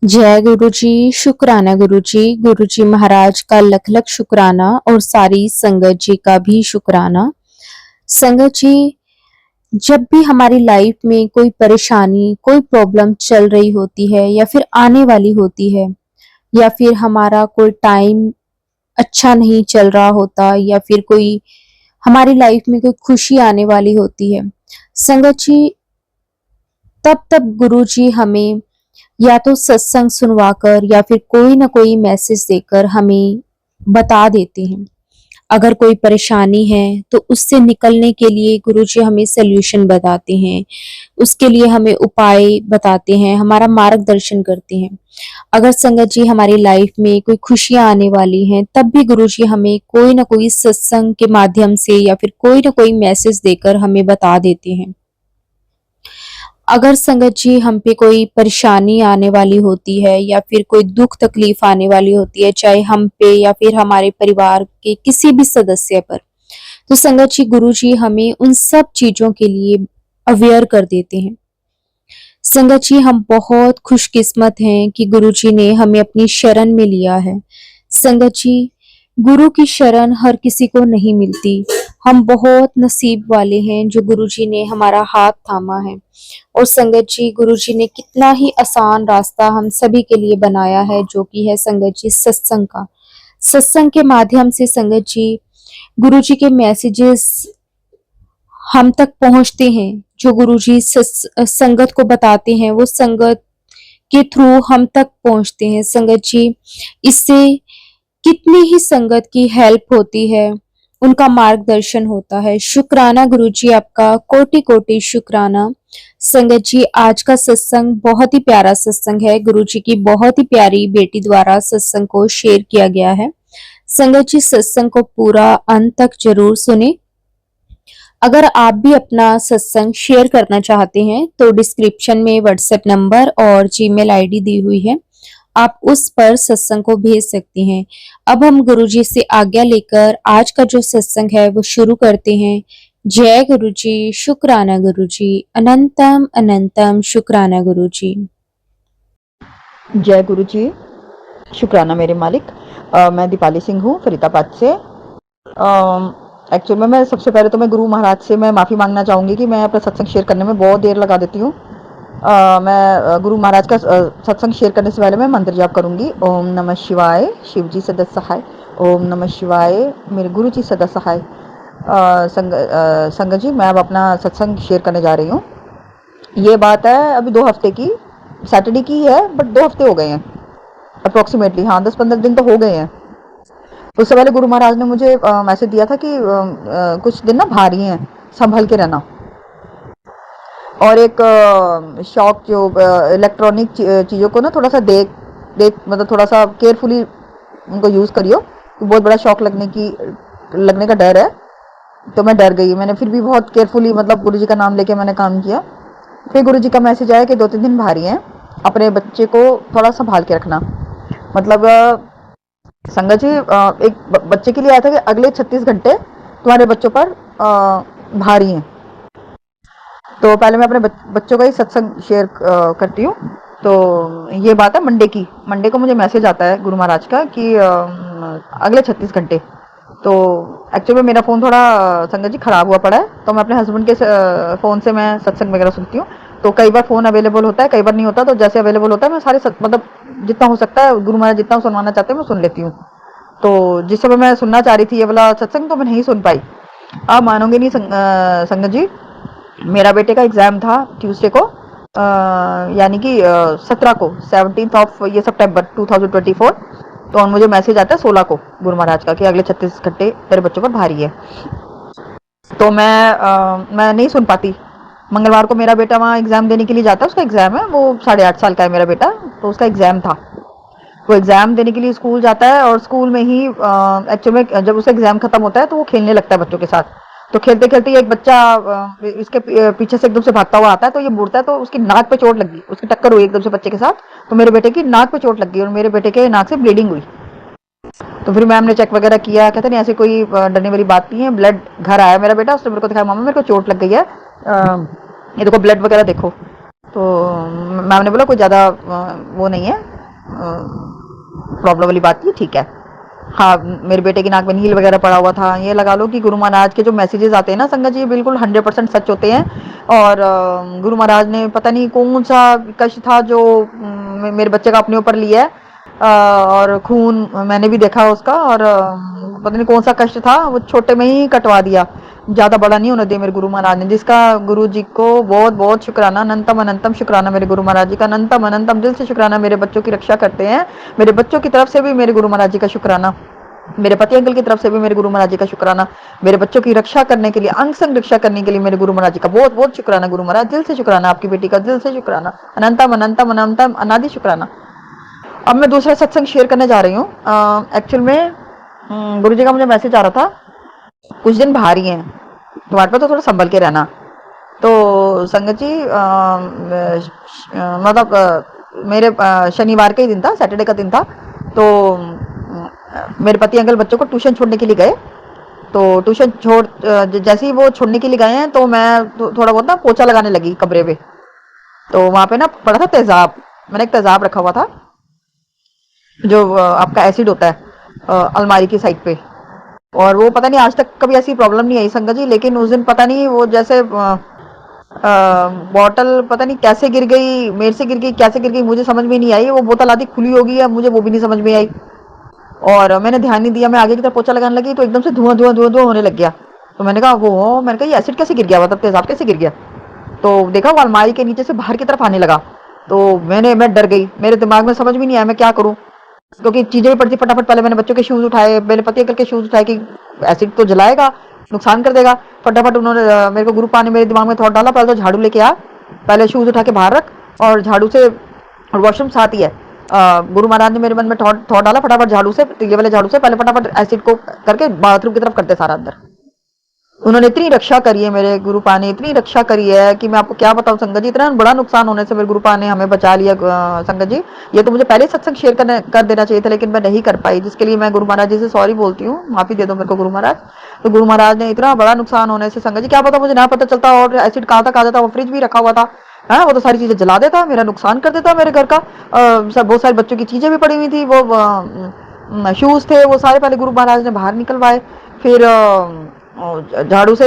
जय गुरु जी। शुक्राना गुरु जी। गुरु जी महाराज का लख लख शुक्राना और सारी संगत जी का भी शुक्राना। संगत जी, जब भी हमारी लाइफ में कोई परेशानी, कोई प्रॉब्लम चल रही होती है या फिर आने वाली होती है, या फिर हमारा कोई टाइम अच्छा नहीं चल रहा होता, या फिर कोई हमारी लाइफ में कोई खुशी आने वाली होती है, संगत जी, तब तब गुरु जी हमें या तो सत्संग सुनवाकर या फिर कोई ना कोई मैसेज देकर हमें बता देते हैं। अगर कोई परेशानी है तो उससे निकलने के लिए गुरुजी हमें सल्यूशन बताते हैं, उसके लिए हमें उपाय बताते हैं, हमारा मार्गदर्शन करते हैं। अगर संगत जी हमारी लाइफ में कोई खुशियां आने वाली हैं, तब भी गुरुजी हमें कोई ना कोई सत्संग के माध्यम से या फिर कोई ना कोई मैसेज देकर हमें बता देते हैं। अगर संगत जी हम पे कोई परेशानी आने वाली होती है या फिर कोई दुख तकलीफ आने वाली होती है, चाहे हम पे या फिर हमारे परिवार के किसी भी सदस्य पर, तो संगत जी गुरु जी हमें उन सब चीजों के लिए अवेयर कर देते हैं। संगत जी हम बहुत खुशकिस्मत हैं कि गुरु जी ने हमें अपनी शरण में लिया है। संगत जी, गुरु की शरण हर किसी को नहीं मिलती। हम बहुत नसीब वाले हैं जो गुरु जी ने हमारा हाथ थामा है। और संगत जी, गुरु जी ने कितना ही आसान रास्ता हम सभी के लिए बनाया है, जो कि है संगत जी सत्संग का। सत्संग के माध्यम से संगत जी गुरु जी के मैसेजेस हम तक पहुंचते हैं। जो गुरु जी संगत को बताते हैं, वो संगत के थ्रू हम तक पहुंचते हैं। संगत जी, इससे कितनी ही संगत की हेल्प होती है, उनका मार्गदर्शन होता है। शुक्राना गुरु जी, आपका कोटि कोटि शुक्राना। संगत जी, आज का सत्संग बहुत ही प्यारा सत्संग है। गुरु जी की बहुत ही प्यारी बेटी द्वारा सत्संग को शेयर किया गया है। संगत जी, सत्संग को पूरा अंत तक जरूर सुने। अगर आप भी अपना सत्संग शेयर करना चाहते हैं तो डिस्क्रिप्शन में व्हाट्सएप नंबर और जीमेल आईडी दी हुई है, आप उस पर सत्संग को भेज सकते हैं। अब हम गुरुजी से आज्ञा लेकर आज का जो सत्संग है वो शुरू करते हैं। जय गुरुजी। शुक्राना गुरुजी। अनंतम अनंतम शुक्राना गुरुजी। जय गुरु जी। शुक्राना मेरे मालिक। मैं दीपाली सिंह हूँ फरीदाबाद से। एक्चुअल में मैं सबसे पहले तो मैं गुरु महाराज से मैं माफ़ी मांगना चाहूँगी कि मैं अपना सत्संग शेयर करने में बहुत देर लगा देती हूँ। मैं गुरु महाराज का सत्संग शेयर करने से पहले मैं मंत्र जाप करूँगी। ओम नमः शिवाय, शिव जी सदा सहाय। ओम नमः शिवाय, मेरे गुरु जी सदा सहाय। संगत जी, मैं अब अपना सत्संग शेयर करने जा रही हूँ। ये बात है अभी 2 हफ्ते की, सैटरडे की है, बट 2 हफ्ते हो गए हैं अप्रोक्सीमेटली। हाँ, 10-15 दिन तो हो गए हैं। उससे पहले गुरु महाराज ने मुझे मैसेज दिया था कि कुछ दिन ना भारी हैं, संभल के रहना। और एक शॉक, जो इलेक्ट्रॉनिक चीज़ों को ना थोड़ा सा देख मतलब थोड़ा सा केयरफुली उनको यूज़ करियो। बहुत बड़ा शॉक लगने का डर है। तो मैं डर गई। मैंने फिर भी बहुत केयरफुली, मतलब गुरु जी का नाम लेके मैंने काम किया। फिर गुरु जी का मैसेज आया कि 2-3 दिन भारी हैं, अपने बच्चे को थोड़ा संभाल के रखना। मतलब संगत जी, एक बच्चे के लिए आया था कि अगले 36 घंटे तुम्हारे बच्चों पर भारी हैं। तो पहले मैं अपने बच्चों का ही सत्संग शेयर करती हूँ। तो ये बात है मंडे को मुझे मैसेज आता है गुरु महाराज का कि अगले 36 घंटे। तो एक्चुअली में मेरा फ़ोन थोड़ा संगत जी ख़राब हुआ पड़ा है, तो मैं अपने हस्बैंड के फ़ोन से मैं सत्संग वगैरह सुनती हूँ। तो कई बार फ़ोन अवेलेबल होता है, कई बार नहीं होता। तो जैसे अवेलेबल होता है मैं सारे मतलब जितना हो सकता है गुरु महाराज जितना सुनवाना चाहते हैं मैं सुन लेती हूँ। तो जिस समय मैं सुनना चाह रही थी ये वाला सत्संग, तो मैं नहीं सुन पाई। आप मानोगे नहीं संगत जी, मेरा बेटे का एग्ज़ाम था ट्यूसडे को, यानी कि 17 को, 17 ऑफ ये सितंबर 2024। तो मुझे मैसेज आता है 16 को गुरु महाराज का कि अगले 36 घंटे तेरे बच्चों पर भारी है। तो मैं नहीं सुन पाती। मंगलवार को मेरा बेटा वहाँ एग्ज़ाम देने के लिए जाता है, उसका एग्ज़ाम है, वो 8.5 साल का है मेरा बेटा, तो उसका एग्ज़ाम था। वो एग्ज़ाम देने के लिए स्कूल जाता है और स्कूल में ही एक्चुअल में जब उसका एग्ज़ाम खत्म होता है तो वो खेलने लगता है बच्चों के साथ। तो खेलते खेलते एक बच्चा इसके पीछे से एकदम से भागता हुआ आता है, तो ये मुड़ता है, तो उसकी नाक पे चोट लगी, उसकी टक्कर हुई एकदम से बच्चे के साथ। तो मेरे बेटे की नाक पे चोट लग गई और मेरे बेटे के नाक से ब्लीडिंग हुई। तो फिर मैम ने चेक वगैरह किया, कहते नहीं ऐसी कोई डरने वाली बात नहीं है। ब्लड घर आया मेरा बेटा, उसने मेरे को दिखाया, मामा मेरे को चोट लग गई है, ये देखो ब्लड वगैरह देखो। तो मैम ने बोला कोई ज़्यादा वो नहीं है, प्रॉब्लम वाली बात थी, ठीक है। हाँ, मेरे बेटे की नाक में नील वगैरह पड़ा हुआ था। ये लगा लो कि गुरु महाराज के जो मैसेजेस आते हैं ना संगत जी, बिल्कुल 100% सच होते हैं। और गुरु महाराज ने पता नहीं कौन सा कष्ट था जो मेरे बच्चे का अपने ऊपर लिया है। और खून मैंने भी देखा उसका, और पता नहीं कौन सा कष्ट था, वो छोटे में ही कटवा दिया, ज्यादा बड़ा नहीं होने दिया मेरे गुरु महाराज ने, जिसका गुरु जी को बहुत बहुत शुक्राना, अनंतम अनंतम शुक्राना मेरे गुरु महाराज जी का, अनंतम अनंतम दिल से शुक्राना। मेरे बच्चों की रक्षा करते हैं, मेरे बच्चों की तरफ से भी मेरे गुरु महाराज जी का शुक्राना, मेरे पति अंकल की तरफ से भी मेरे गुरु महाराज जी का शुक्राना। मेरे बच्चों की रक्षा करने के लिए, अंग संग रक्षा करने के लिए मेरे गुरु महाराज जी का बहुत बहुत शुक्राना। गुरु महाराज दिल से शुक्राना, आपकी बेटी का दिल से शुक्राना, अनंतम अनंतम अनंतम अनादि शुक्राना। अब मैं दूसरा सत्संग शेयर करने जा रही हूँ। एक्चुअल में गुरु जी का मुझे मैसेज आ रहा था, कुछ दिन भारी हैं तुम्हारे पास, तो थोड़ा संभल के रहना। तो संगत जी मतलब मेरे शनिवार का ही दिन था, सैटरडे का दिन था। तो मेरे पति अंकल बच्चों को ट्यूशन छोड़ने के लिए गए। तो ट्यूशन छोड़ जैसे ही वो छोड़ने के लिए गए हैं, तो मैं थोड़ा बहुत ना पोछा लगाने लगी कमरे पे। तो वहां पे ना पड़ा था तेजाब, मैंने एक तेजाब रखा हुआ था, जो आपका एसिड होता है अलमारी की साइड पे। और वो पता नहीं आज तक कभी ऐसी प्रॉब्लम नहीं आई संगत जी, लेकिन उस दिन पता नहीं वो जैसे बॉटल पता नहीं कैसे गिर गई, मेरे से गिर गई, कैसे गिर गई मुझे समझ में नहीं आई। वो बोतल आधी खुली होगी या मुझे वो भी नहीं समझ में आई। और मैंने ध्यान नहीं दिया, मैं आगे की तरफ पोछा लगाने लगी तो एकदम से धुआं धुआं धुआं धुआं होने लग गया। तो मैंने कहा वो, मैंने कहा ये एसिड कैसे गिर गया, मतलब तेजाब कैसे गिर गया। तो देखा वो अलमारी के नीचे से बाहर की तरफ आने लगा। तो मैं डर गई, मेरे दिमाग में समझ में नहीं आया मैं क्या करूं, क्योंकि चीजें भी पड़ती। फटाफट पहले मैंने बच्चों के शूज उठाए, मेरे पति अंकल के शूज उठाए कि एसिड तो जलाएगा, नुकसान कर देगा। फटाफट उन्होंने मेरे को ग्रुप आने मेरे दिमाग में थॉट डाला, पहले तो झाड़ू लेके आ, पहले शूज उठा के बाहर रख, और झाड़ू से, और वॉशरूम साथ ही है। गुरु महाराज ने मेरे मन में थॉट डाला, फटाफट झाड़ू से, तीले वाले झाड़ू से पहले फटाफट एसिड को करके बाथरूम की तरफ करते सारा अंदर। उन्होंने इतनी रक्षा करी है, मेरे गुरुपा ने इतनी रक्षा करी है कि मैं आपको क्या बताऊं संगत जी, इतना बड़ा नुकसान होने से मेरे गुरुपा ने हमें बचा लिया। संगत जी, ये तो मुझे पहले सत्संग शेयर कर देना चाहिए था, लेकिन मैं नहीं कर पाई, जिसके लिए मैं गुरु महाराज जी से सॉरी बोलती हूँ, माफी दे दो मेरे को गुरु महाराज। तो गुरु महाराज ने इतना बड़ा नुकसान होने से संगत जी, क्या पता मुझे ना पता चलता, और एसिड कहाँ तक आ जाता, वो फ्रिज भी रखा हुआ था, है वो तो सारी चीजें जला देता, मेरा नुकसान कर देता मेरे घर का। सब बहुत सारे बच्चों की चीजें भी पड़ी हुई थी, वो शूज थे, वो सारे पहले गुरु महाराज ने बाहर निकलवाए, फिर झाड़ू से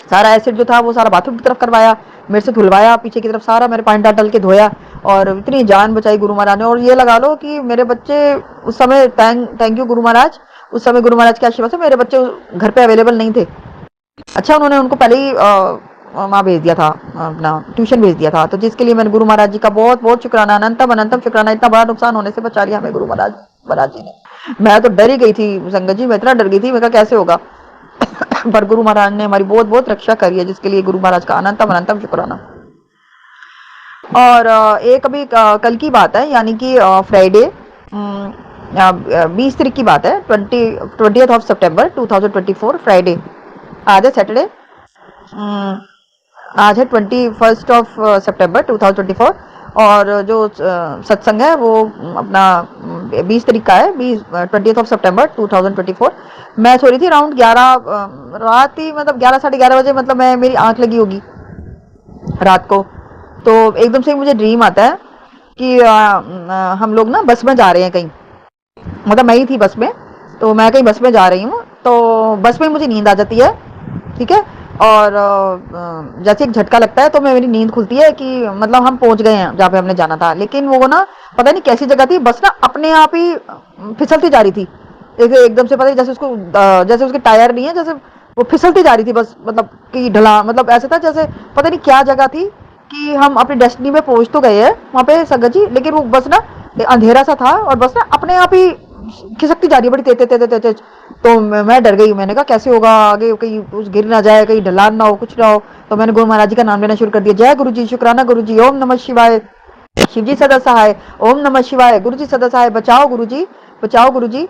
सारा एसिड जो था वो सारा बाथरूम की तरफ करवाया, मेरे से धुलवाया, पीछे की तरफ सारा मेरे पानी डाल के धोया, और इतनी जान बचाई गुरु महाराज ने। और ये लगा लो कि मेरे बच्चे उस समय, थैंक यू गुरु महाराज, उस समय गुरु महाराज के आशीर्वाद से मेरे बच्चे घर पे अवेलेबल नहीं थे। अच्छा, उन्होंने उनको पहले ही वहाँ भेज दिया था, अपना ट्यूशन भेज दिया था। तो जिसके लिए मैंने गुरु महाराज जी का बहुत बहुत शुक्राना, अनंतम अनंतम शुक्राना, इतना बड़ा नुकसान होने से बचा लिया हमें गुरु महाराज जी ने। मैं तो डर ही गई थी संगत जी, मैं इतना डर गई थी, मैं कहा कैसे होगा। पर गुरु महाराज ने हमारी बहुत बहुत रक्षा करी है, जिसके लिए गुरु महाराज का अनंतम अनंतम शुक्राना। और एक अभी कल की बात है, यानी कि फ्राइडे 20 तारीख की बात है, 20th ऑफ सितंबर 2024 फ्राइडे। आज है सैटरडे, आज है 21st ऑफ सितंबर 2024। और जो सत्संग है वो अपना 20 तारीख का है, 20th ऑफ सितंबर 2024। मैं सो रही थी अराउंड 11 रात ही, मतलब 11 साढ़े 11 बजे, मतलब मेरी आंख लगी होगी रात को। तो एकदम से मुझे ड्रीम आता है कि हम लोग ना बस में जा रहे हैं कहीं, मतलब मैं ही थी बस में, तो मैं कहीं बस में जा रही हूँ, तो बस में मुझे नींद आ जाती है, ठीक है। और जैसे एक झटका लगता है तो मेरी नींद खुलती है कि मतलब हम पहुंच गए हैं जहाँ पे हमने जाना था। लेकिन वो ना पता नहीं कैसी जगह थी, बस ना अपने आप ही फिसलती जा रही थी, एकदम से, पता नहीं जैसे उसको जैसे उसके टायर नहीं है, जैसे वो फिसलती जा रही थी बस, मतलब कि ढला, मतलब ऐसे था जैसे पता नहीं क्या जगह थी, कि हम अपनी डेस्टिनी में पहुंच तो गए हैं वहां पे संगत जी, लेकिन वो बस ना अंधेरा सा था, और बस ना अपने आप ही खिसकती जा रही है बड़ी तेज तेज तेज तेज। तो मैं डर गई, मैंने कहा कैसे होगा आगे, कहीं कुछ गिर ना जाए, कहीं ढलान ना हो, कुछ ना हो। तो मैंने गुरु महाराज जी का नाम लेना शुरू कर दिया, जय गुरु जी, शुक्राना गुरु जी, ओम नमः शिवाय, शिव जी सदा सहाय, ओम नमः शिवाय, गुरु जी सदा सहाय, बचाओ गुरु जी, बचाओ गुरु जी,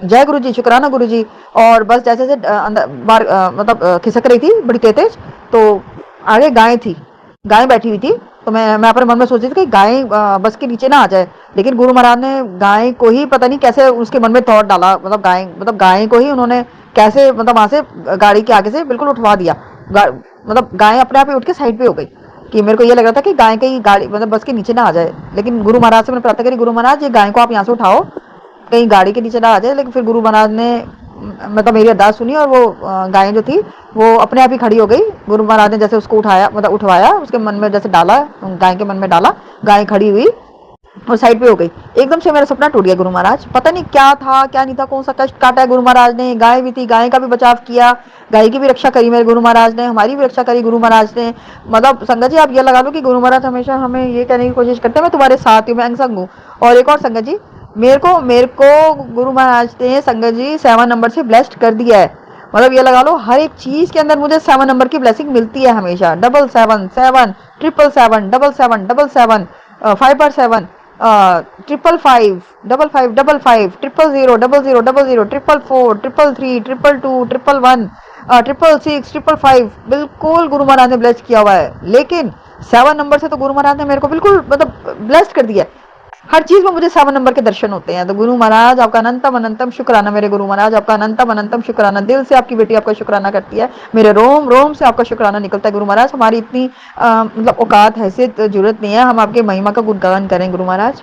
जय गुरु जी, शुक्राना गुरु जी। और बस जैसे जैसे अंदर बाहर मतलब खिसक रही थी बड़ी तेज तेज, तो आगे गाय थी, गाय बैठी हुई थी। तो मैं अपने मन में सोच रही थी कि गाय बस के नीचे ना आ जाए, लेकिन गुरु महाराज ने गाय को ही पता नहीं कैसे उसके मन में थॉट डाला, मतलब गाय को ही उन्होंने कैसे, मतलब वहां से गाड़ी के आगे से बिल्कुल उठवा दिया, मतलब गाय अपने आप ही उठ के साइड पे हो गई। कि मेरे को ये लग रहा था कि गाय कहीं गाड़ी मतलब बस के नीचे ना आ जाए, लेकिन गुरु महाराज से मैंने प्रार्थना करी, गुरु महाराज ये गाय को आप यहाँ से उठाओ, कहीं गाड़ी के नीचे ना आ जाए। लेकिन फिर गुरु महाराज ने मतलब मेरी अरदास सुनी और वो गाय जो थी वो अपने आप ही खड़ी हो गई। गुरु महाराज ने जैसे उसको उठाया मतलब उठवाया, उसके मन में जैसे डाला, गाय के मन में डाला, गाय खड़ी हुई और साइड पे हो गई। एकदम से मेरा सपना टूट गया। गुरु महाराज पता नहीं क्या था क्या नहीं था, कौन सा कष्ट काटा है गुरु महाराज ने। गाय भी थी, गाय का भी बचाव किया, गाय की भी रक्षा करी मेरे गुरु महाराज ने, हमारी भी रक्षा करी गुरु महाराज ने। मतलब संगत जी आप ये लगा लो कि गुरु महाराज हमेशा हमें ये कहने की कोशिश करते हैं मैं तुम्हारे साथ हूँ, मैं अंग संग हूँ। और एक और संगत जी, मेरे को गुरु महाराज ने संगत जी 7 नंबर से ब्लेस्ड कर दिया है। मतलब ये लगा लो हर एक चीज के अंदर मुझे 7 नंबर की ब्लेसिंग मिलती है हमेशा। 777 777 777 5/7 555 55 555 000 00 444 433 222 111 666 555 बिल्कुल गुरु महाराज ने ब्लेस किया हुआ है। लेकिन 7 नंबर से तो गुरु महाराज ने मेरे को बिल्कुल मतलब ब्लेस्ड कर दिया। हर चीज में मुझे 7 नंबर के दर्शन होते हैं। तो गुरु महाराज आपका अनंतम अनंतम शुक्राना। मेरे गुरु महाराज आपका अनंतम अनंतम शुक्राना। दिल से आपकी बेटी आपका शुक्राना करती है, मेरे रोम रोम से आपका शुक्राना निकलता है। गुरु महाराज हमारी इतनी मतलब औकात हैसियत जरूरत नहीं है हम आपके महिमा का गुणगान करें गुरु महाराज,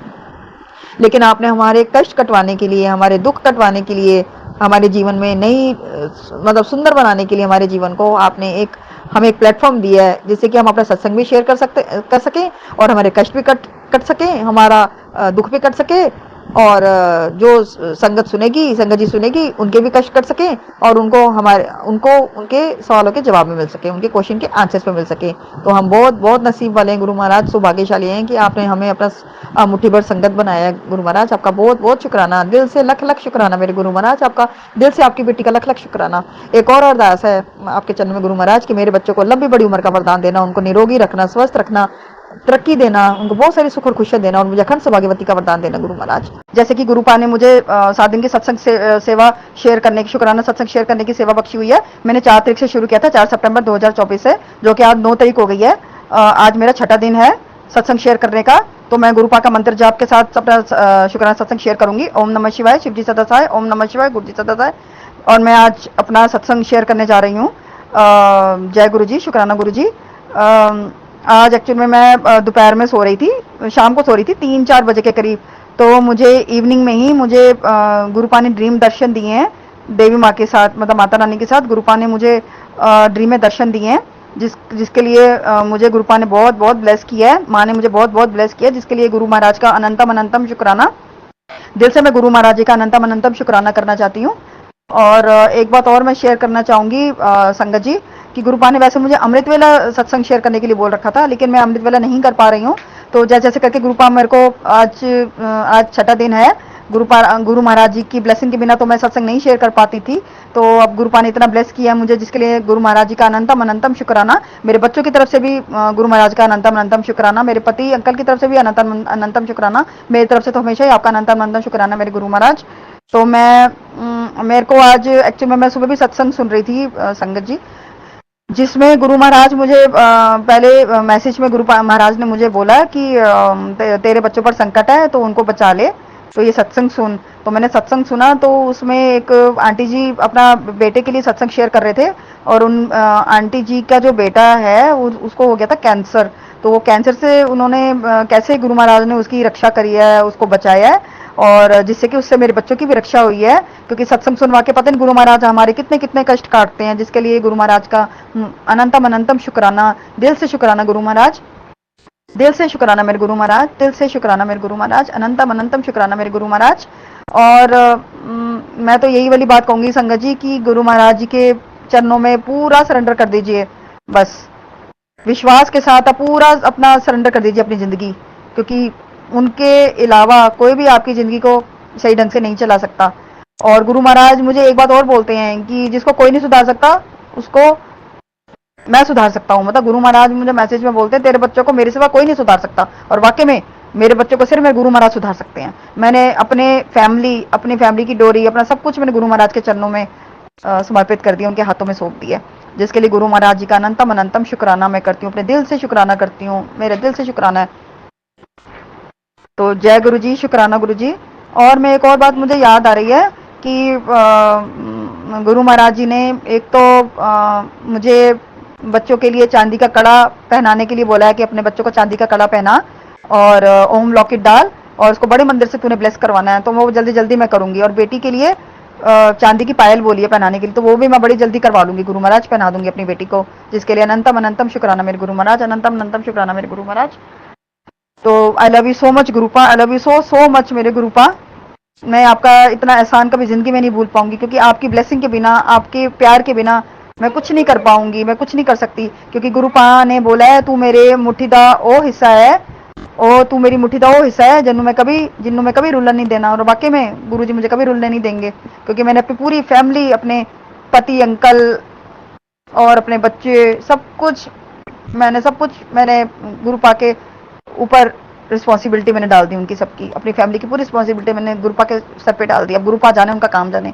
लेकिन आपने हमारे कष्ट कटवाने के लिए, हमारे दुख कटवाने के लिए, हमारे जीवन में नई मतलब सुंदर बनाने के लिए हमारे जीवन को आपने हमें एक प्लेटफॉर्म दिया है जिससे कि हम अपना सत्संग भी शेयर कर सकें और हमारे कष्ट भी कट सके, हमारा दुख भी कट सके, और जो संगत जी सुनेगी उनके भी कष्ट कट सके और उनको उनके सवालों के जवाब में मिल सके, उनके क्वेश्चन के आंसर्स में मिल सके। तो हम बहुत बहुत नसीब वाले हैं गुरु महाराज, सौभाग्यशाली हैं कि आपने हमें अपना मुट्ठी भर संगत बनाया है। गुरु महाराज आपका बहुत बहुत शुक्राना, दिल से लख लख शुक्राना मेरे गुरु महाराज, आपका दिल से आपकी बेटी का लख लख शुक्राना। एक और अरदास है आपके चरण में गुरु महाराज कि मेरे बच्चों को लंबी बड़ी उम्र का वरदान देना, उनको निरोगी रखना, स्वस्थ रखना, तरक्की देना, उनको बहुत सारी सुख और खुशियां देना और मुझे अखंड सौभाग्यवती का वरदान देना गुरु महाराज। जैसे कि गुरुपा ने मुझे 7 दिन की सत्संग सेवा शेयर करने की, शुक्राना सत्संग शेयर करने की सेवा बख्शी हुई है। मैंने 4 तारीख से शुरू किया था, 4 सितंबर 2024 से, जो कि आज 9 तारीख हो गई है। आज मेरा 6ठा दिन है सत्संग शेयर करने का। तो मैं गुरुपा का मंत्र जाप के साथ अपना शुक्राना सत्संग शेयर करूंगी। ओम नमः शिवाय, शिव जी सदा सहाय, ओम नमः शिवाय, गुरु जी सदा सहाय। और मैं आज अपना सत्संग शेयर करने जा रही हूँ। जय गुरु जी, शुक्राना गुरु जी। आज एक्चुअली में मैं दोपहर में सो रही थी, शाम को सो रही थी 3-4 बजे के करीब। तो मुझे इवनिंग में ही मुझे गुरुपा ने ड्रीम दर्शन दिए हैं, देवी माँ के साथ, मतलब माता रानी के साथ गुरुपा ने मुझे ड्रीम में दर्शन दिए हैं, जिसके लिए मुझे गुरुपा ने बहुत बहुत ब्लेस किया है, माँ ने मुझे बहुत बहुत ब्लेस किया है, जिसके लिए गुरु महाराज का अनंतम अनंतम शुक्राना। दिल से मैं गुरु महाराज जी का अनंतम अनंतम शुक्राना करना चाहती हूँ। और एक बात और मैं शेयर करना चाहूंगी संगत जी, कि गुरुपा ने वैसे मुझे अमृत वेला सत्संग शेयर करने के लिए बोल रखा था, लेकिन मैं अमृत वेला नहीं कर पा रही हूँ। तो जैसे जैसे करके गुरुपा मेरे को आज 6ठा दिन है, गुरु महाराज जी की ब्लेसिंग के बिना तो मैं सत्संग नहीं शेयर कर पाती थी। तो अब गुरुपा ने इतना ब्लेस किया मुझे, जिसके लिए गुरु महाराज जी का अनंतम अनंतम शुक्राना। मेरे बच्चों की तरफ से भी गुरु महाराज का अनंतम अनंतम शुक्राना, मेरे पति अंकल की तरफ से भी अनंतम अनंतम शुक्राना, मेरी तरफ से तो हमेशा ही आपका अनंतम अनंतम शुक्राना मेरे गुरु महाराज। तो मेरे को आज एक्चुअली में मैं सुबह भी सत्संग सुन रही थी संगत जी, जिसमें गुरु महाराज मुझे पहले मैसेज में गुरु महाराज ने मुझे बोला कि तेरे बच्चों पर संकट है तो उनको बचा ले, तो ये सत्संग सुन। तो मैंने सत्संग सुना, तो उसमें एक आंटी जी अपना बेटे के लिए सत्संग शेयर कर रहे थे, और उन आंटी जी का जो बेटा है उसको हो गया था कैंसर। तो वो कैंसर से उन्होंने कैसे गुरु महाराज ने उसकी रक्षा करी है, उसको बचाया है, और जिससे कि उससे मेरे बच्चों की भी रक्षा हुई है। क्योंकि सत्संग सुनवा के पता नहीं गुरु महाराज हमारे कितने कितने कष्ट काटते हैं, जिसके लिए गुरु महाराज का अनंतम अनंतम शुक्राना, दिल से शुक्राना गुरु महाराज, दिल से शुक्राना मेरे गुरु महाराज, दिल से शुक्राना मेरे गुरु महाराज, अनंतम अनंतम शुक्राना मेरे गुरु महाराज। और मैं तो यही वाली बात कहूंगी संगत जी कि गुरु महाराज जी के चरणों में पूरा सरेंडर कर दीजिए, बस विश्वास के साथ आप पूरा अपना सरेंडर कर दीजिए अपनी जिंदगी, क्योंकि उनके अलावा कोई भी आपकी जिंदगी को सही ढंग से नहीं चला सकता। और गुरु महाराज मुझे एक बात और बोलते हैं कि जिसको कोई नहीं सुधार सकता उसको मैं सुधार सकता हूँ। मतलब गुरु महाराज मुझे मैसेज में बोलते हैं तेरे बच्चों को मेरे सिवा कोई नहीं सुधार सकता, और वाकई में मेरे बच्चों को सिर्फ मेरे गुरु महाराज सुधार सकते हैं। मैंने अपनी फैमिली की डोरी, अपना सब कुछ मैंने गुरु महाराज के चरणों में समर्पित कर दिया, उनके हाथों में सौंप दिया, जिसके लिए गुरु महाराज जी का अनंतम अनंतम शुक्राना मैं करती हूँ, अपने दिल से शुक्राना करती हूँ, मेरे दिल से शुक्राना है। तो जय गुरु जी, शुक्राना गुरु जी। और मैं एक और बात मुझे याद आ रही है कि गुरु महाराज जी ने एक तो मुझे बच्चों के लिए चांदी का कड़ा पहनाने के लिए बोला है कि अपने बच्चों को चांदी का कड़ा पहना और ओम लॉकेट डाल और उसको बड़े मंदिर से तूने ब्लेस करवाना है, तो वो जल्दी जल्दी मैं करूंगी। और बेटी के लिए चांदी की पायल बोली है पहनाने के लिए, तो वो भी मैं बड़ी जल्दी करवा लूंगी गुरु महाराज, पहना दूंगी अपनी बेटी को, जिसके लिए अनंतम अनंतम शुक्राना मेरे गुरु महाराज, अनंतम अनंतम शुक्राना मेरे गुरु महाराज। तो I love you so much गुरुपा, I love you so so much मेरे गुरुपा। मैं आपका इतना एहसान कभी जिंदगी में नहीं भूल पाऊंगी, क्योंकि आपकी ब्लेसिंग के बिना, आपके प्यार के बिना मैं कुछ नहीं कर पाऊंगी, मैं कुछ नहीं कर सकती। क्योंकि गुरुपा ने बोला है तू मेरे मुट्ठी दा ओ हिस्सा है, ओ तू मेरी मुट्ठी दा ओ हिस्सा है जिन्नू मैं कभी रुलन नहीं देना। और वाकई में गुरुजी मुझे कभी रुलने नहीं देंगे, क्योंकि मैंने अपनी पूरी फैमिली, अपने पति अंकल और अपने बच्चे, सब कुछ मैंने गुरुपा के ऊपर रिस्पॉन्सिबिलिटी मैंने डाल दी, उनकी सबकी, अपनी फैमिली की पूरी रिस्पॉन्सिबिलिटी मैंने गुरुपा के सर पे डाल दी। अब गुरुपा जाने, उनका काम जाने।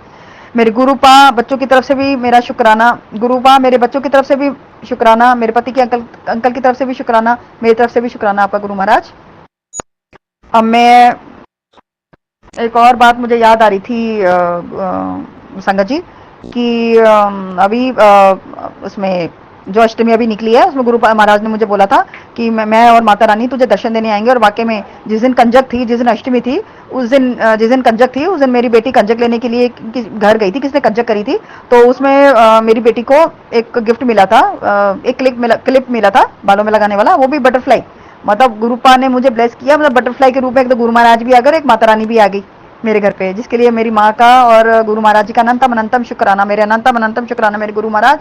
मेरे गुरुपा बच्चों की तरफ से भी मेरा शुक्राना, गुरुपा मेरे बच्चों की तरफ से भी शुक्राना, मेरे पति के अंकल की तरफ से भी शुक्राना, मेरी तरफ से भी शुक्राना आपका गुरु महाराज। अब मैं एक और बात मुझे याद आ रही थी संगत जी कि अभी उसमें जो अष्टमी अभी निकली है, उसमें गुरु महाराज ने मुझे बोला था कि मैं और माता रानी तुझे दर्शन देने आएंगे। और वाकई में जिस दिन कंजक थी, जिस दिन अष्टमी थी, उस दिन जिस दिन कंजक थी, उस दिन मेरी बेटी कंजक लेने के लिए घर गई थी, किसने कंजक करी थी, तो उसमें मेरी बेटी को एक गिफ्ट मिला था, एक क्लिप मिला था बालों में लगाने वाला, वो भी बटरफ्लाई। मतलब गुरुपा ने मुझे ब्लेस किया, मतलब बटरफ्लाई के रूप में। एक तो गुरु महाराज भी आ गए, एक माता रानी भी आ गई मेरे घर पे, जिसके लिए मेरी माँ का और गुरु महाराज जी का अनंतम अनंतम शुक्राना, मेरे अनंतम अनंतम शुक्राना मेरे गुरु महाराज।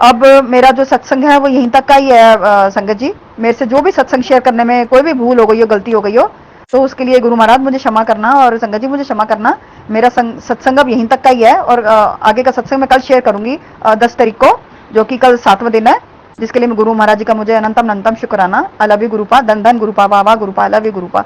अब मेरा जो सत्संग है वो यहीं तक का ही है संगत जी। मेरे से जो भी सत्संग शेयर करने में कोई भी भूल हो गई हो, गलती हो गई हो, तो उसके लिए गुरु महाराज मुझे क्षमा करना, और संगत जी मुझे क्षमा करना। मेरा सत्संग अब यहीं तक का ही है, और आगे का सत्संग मैं कल शेयर करूंगी 10 तारीख को, जो कि कल 7वां दिन है, जिसके लिए मैं गुरु महाराज जी का मुझे अनंतम अनंतम शुक्राना। आई लव यू गुरुपा, धन धन गुरुपा, बाबा गुरुपा, आई लव यू गुरुपा।